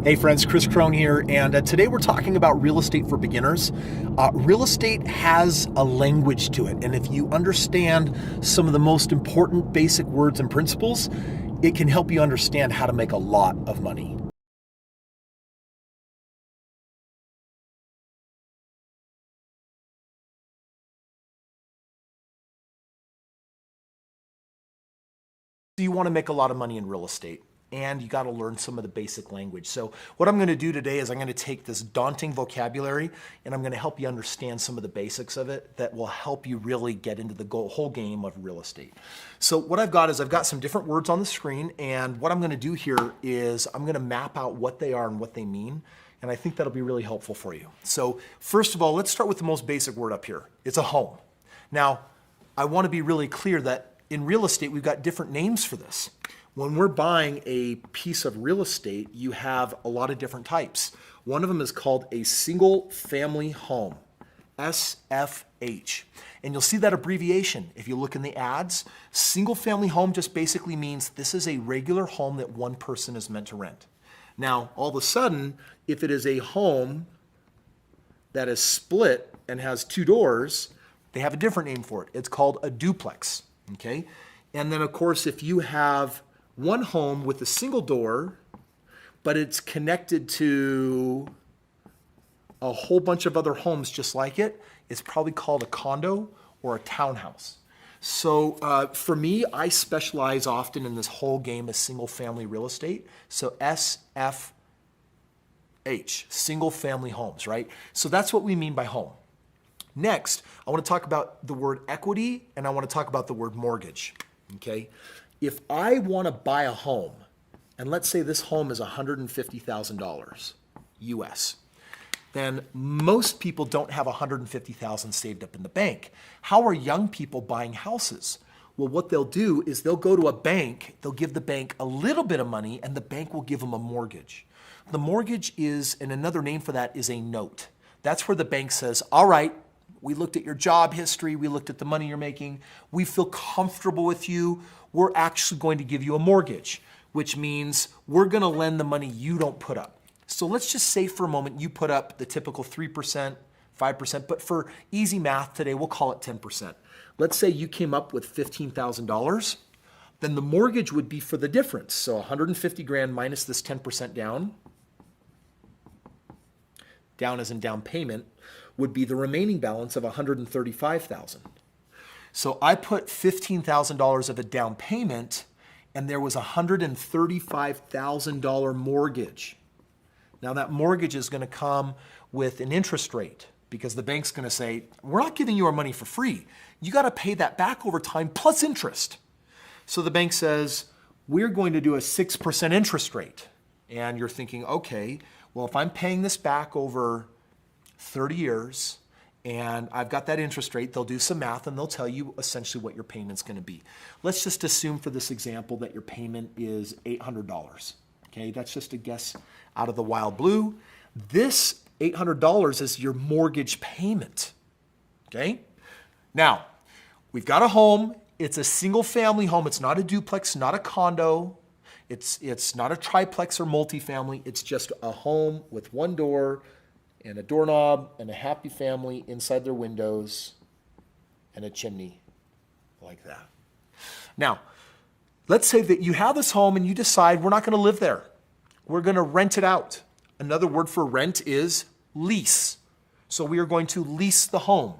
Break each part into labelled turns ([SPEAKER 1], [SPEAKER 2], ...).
[SPEAKER 1] Hey friends, Chris Crone here, and today we're talking about real estate for beginners. Real estate has a language to it, and if you understand some of the most important basic words and principles, it can help you understand how to make a lot of money. You want to make a lot of money in real estate, and you got to learn some of the basic language. So what I'm going to do today is I'm going to take this daunting vocabulary and I'm going to help you understand some of the basics of it that will help you really get into the whole game of real estate. So what I've got is I've got some different words on the screen, and what I'm going to do here is I'm going to map out what they are and what they mean, and I think that'll be really helpful for you. So first of all, let's start with the most basic word up here. It's a home. Now, I want to be really clear that in real estate, we've got different names for this. When we're buying a piece of real estate, you have a lot of different types. One of them is called a single family home, SFH. And you'll see that abbreviation if you look in the ads. Single family home just basically means this is a regular home that one person is meant to rent. Now, all of a sudden, if it is a home that is split and has two doors, they have a different name for it. It's called a duplex. Okay, and then of course, if you have one home with a single door, but it's connected to a whole bunch of other homes just like it, it's probably called a condo or a townhouse. So for me, I specialize often in this whole game of single family real estate. So SFH, single family homes, right? So that's what we mean by home. Next, I want to talk about the word equity, and I want to talk about the word mortgage, okay? If I want to buy a home, and let's say this home is $150,000 US, then most people don't have $150,000 saved up in the bank. How are young people buying houses? Well, what they'll do is they'll go to a bank, they'll give the bank a little bit of money, and the bank will give them a mortgage. The mortgage is, and another name for that is a note. That's where the bank says, all right, we looked at your job history, we looked at the money you're making, we feel comfortable with you, we're actually going to give you a mortgage, which means we're going to lend the money you don't put up. So let's just say for a moment you put up the typical 3%, 5%, but for easy math today, we'll call it 10%. Let's say you came up with $15,000, then the mortgage would be for the difference. So 150 grand minus this 10% down as in down payment, would be the remaining balance of $135,000. So I put $15,000 of a down payment, and there was a $135,000 mortgage. Now that mortgage is going to come with an interest rate because the bank's going to say, we're not giving you our money for free. You got to pay that back over time plus interest. So the bank says, we're going to do a 6% interest rate. And you're thinking, okay, well, if I'm paying this back over 30 years and I've got that interest rate, they'll do some math and they'll tell you essentially what your payment's going to be. Let's just assume for this example that your payment is $800. Okay, that's just a guess out of the wild blue. This $800 is your mortgage payment. Okay, now we've got a home. It's a single family home. It's not a duplex, not a condo. It's not a triplex or multifamily. It's just a home with one door and a doorknob and a happy family inside their windows and a chimney like that. Now, let's say that you have this home and you decide we're not going to live there. We're going to rent it out. Another word for rent is lease. So we are going to lease the home.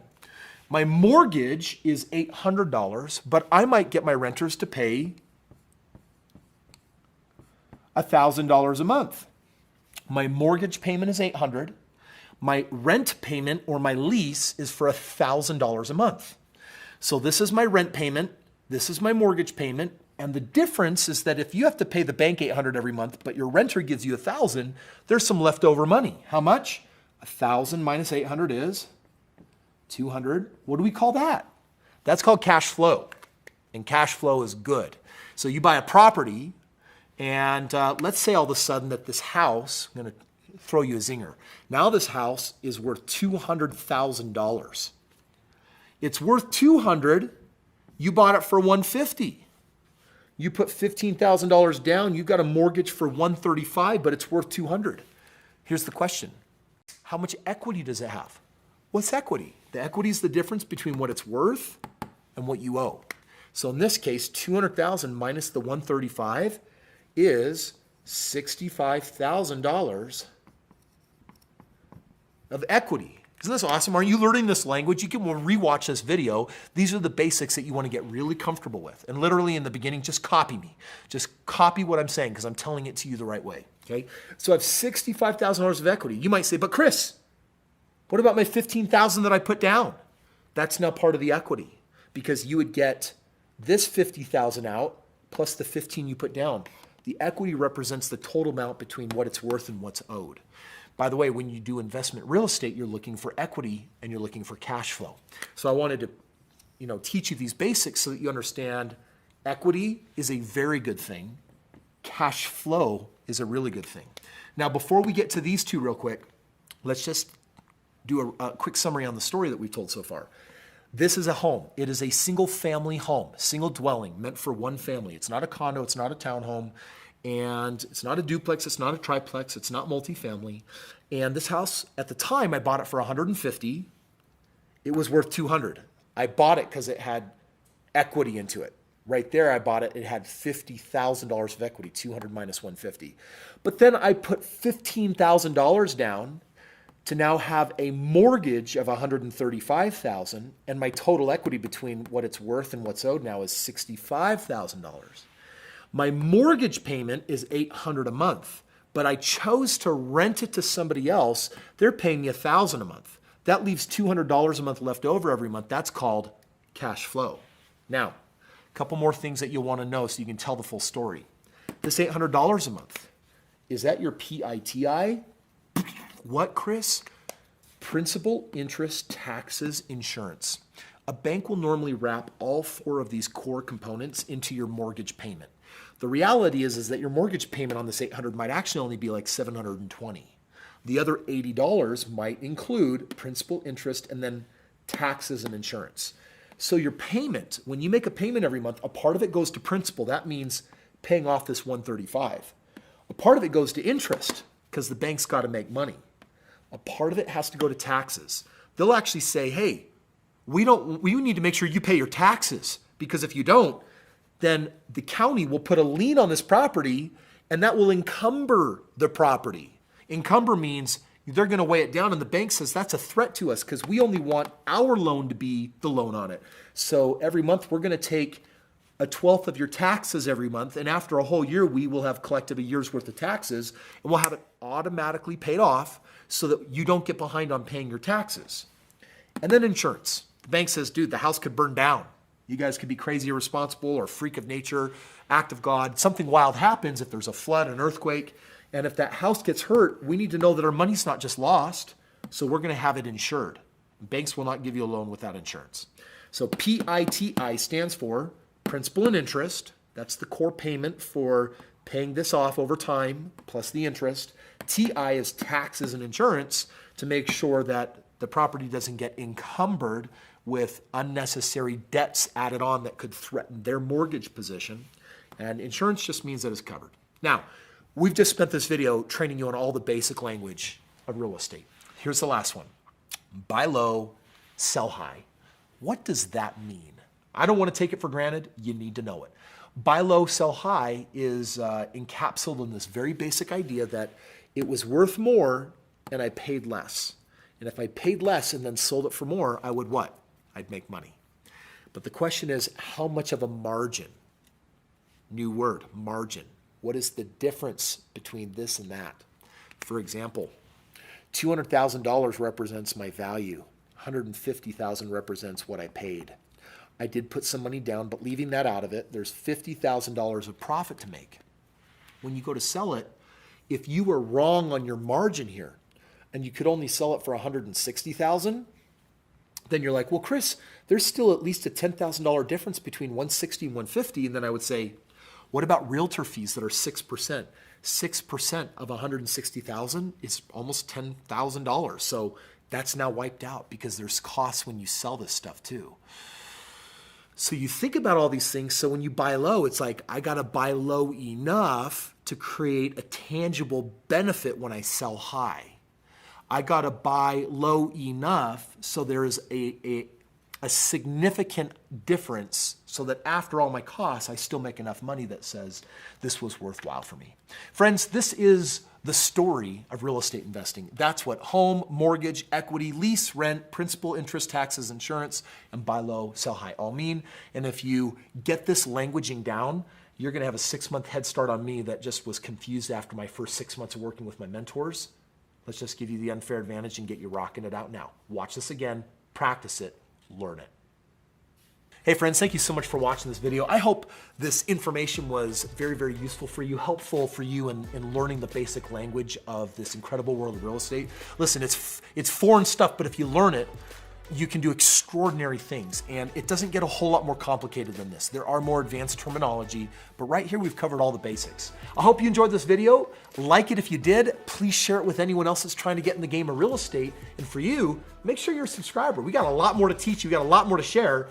[SPEAKER 1] My mortgage is $800, but I might get my renters to pay $1,000 a month. My mortgage payment is $800. My rent payment or my lease is for $1,000 a month. So this is my rent payment, this is my mortgage payment, and the difference is that if you have to pay the bank $800 every month, but your renter gives you $1,000, there's some leftover money. How much? 1,000 minus 800 is 200. What do we call that? That's called cash flow, and cash flow is good. So you buy a property, and let's say all of a sudden that this house, I'm going to throw you a zinger. Now this house is worth $200,000. It's worth $200. You bought it for $150. You put $15,000 down, you got a mortgage for $135,000, but it's worth $200,000. Here's the question. How much equity does it have? What's equity? The equity is the difference between what it's worth and what you owe. So in this case, $200,000 minus the $135,000 is $65,000 of equity. Isn't this awesome? Aren't you learning this language? You can rewatch this video. These are the basics that you want to get really comfortable with. And literally in the beginning, just copy me. Just copy what I'm saying because I'm telling it to you the right way. Okay? So I have $65,000 of equity. You might say, but Chris, what about my $15,000 that I put down? That's now part of the equity because you would get this $50,000 out plus the $15,000 you put down. The equity represents the total amount between what it's worth and what's owed. By the way, when you do investment real estate, you're looking for equity and you're looking for cash flow. So I wanted to, teach you these basics so that you understand equity is a very good thing. Cash flow is a really good thing. Now, before we get to these two real quick, let's just do a quick summary on the story that we've told so far. This is a home. It is a single family home, single dwelling meant for one family. It's not a condo. It's not a townhome. And it's not a duplex, it's not a triplex, it's not multifamily. And this house, at the time, I bought it for $150,000. It was worth $200,000. I bought it because it had equity into it. Right there, I bought it. It had $50,000 of equity, $200,000 minus $150,000. But then I put $15,000 down to now have a mortgage of $135,000, and my total equity between what it's worth and what's owed now is $65,000. My mortgage payment is $800 a month, but I chose to rent it to somebody else. They're paying me $1,000 a month. That leaves $200 a month left over every month. That's called cash flow. Now, a couple more things that you'll want to know so you can tell the full story. This $800 a month, is that your PITI? What, Chris? Principal, interest, taxes, insurance. A bank will normally wrap all four of these core components into your mortgage payment. The reality is that your mortgage payment on this $800 might actually only be like $720. The other $80 might include principal, interest, and then taxes and insurance. So your payment, when you make a payment every month, a part of it goes to principal. That means paying off this $135,000. A part of it goes to interest because the bank's got to make money. A part of it has to go to taxes. They'll actually say, hey, we need to make sure you pay your taxes because if you don't, then the county will put a lien on this property and that will encumber the property. Encumber means they're going to weigh it down and the bank says that's a threat to us because we only want our loan to be the loan on it. So every month we're going to take 1/12 of your taxes every month, and after a whole year we will have collected a year's worth of taxes and we'll have it automatically paid off so that you don't get behind on paying your taxes. And then insurance. The bank says, dude, the house could burn down. You guys could be crazy, irresponsible, or freak of nature, act of God. Something wild happens if there's a flood, an earthquake. And if that house gets hurt, we need to know that our money's not just lost. So we're going to have it insured. Banks will not give you a loan without insurance. So PITI stands for principal and interest. That's the core payment for paying this off over time, plus the interest. TI is taxes and insurance to make sure that the property doesn't get encumbered with unnecessary debts added on that could threaten their mortgage position. And insurance just means that it's covered. Now, we've just spent this video training you on all the basic language of real estate. Here's the last one. Buy low, sell high. What does that mean? I don't want to take it for granted. You need to know it. Buy low, sell high is encapsulated in this very basic idea that it was worth more and I paid less. And if I paid less and then sold it for more, I would what? I'd make money. But the question is, how much of a margin? New word, margin. What is the difference between this and that? For example, $200,000 represents my value. $150,000 represents what I paid. I did put some money down, but leaving that out of it, there's $50,000 of profit to make. When you go to sell it, if you were wrong on your margin here and you could only sell it for $160,000, then you're like, well, Chris, there's still at least a $10,000 difference between $160,000 and $150,000. And then I would say, what about realtor fees that are 6%? 6% of $160,000 is almost $10,000. So that's now wiped out because there's costs when you sell this stuff too. So you think about all these things. So when you buy low, it's like, I got to buy low enough to create a tangible benefit when I sell high. I got to buy low enough so there is a significant difference so that after all my costs, I still make enough money that says this was worthwhile for me. Friends, this is the story of real estate investing. That's what home, mortgage, equity, lease, rent, principal, interest, taxes, insurance, and buy low, sell high all mean. And if you get this languaging down, you're gonna have a 6-month head start on me that just was confused after my first 6 months of working with my mentors. Let's just give you the unfair advantage and get you rocking it out now. Watch this again, practice it, learn it. Hey friends, thank you so much for watching this video. I hope this information was very, very useful for you, helpful for you in learning the basic language of this incredible world of real estate. Listen, it's foreign stuff, but if you learn it, you can do extraordinary things. And it doesn't get a whole lot more complicated than this. There are more advanced terminology, but right here we've covered all the basics. I hope you enjoyed this video. Like it if you did. Please share it with anyone else that's trying to get in the game of real estate. And for you, make sure you're a subscriber. We got a lot more to teach you. We got a lot more to share.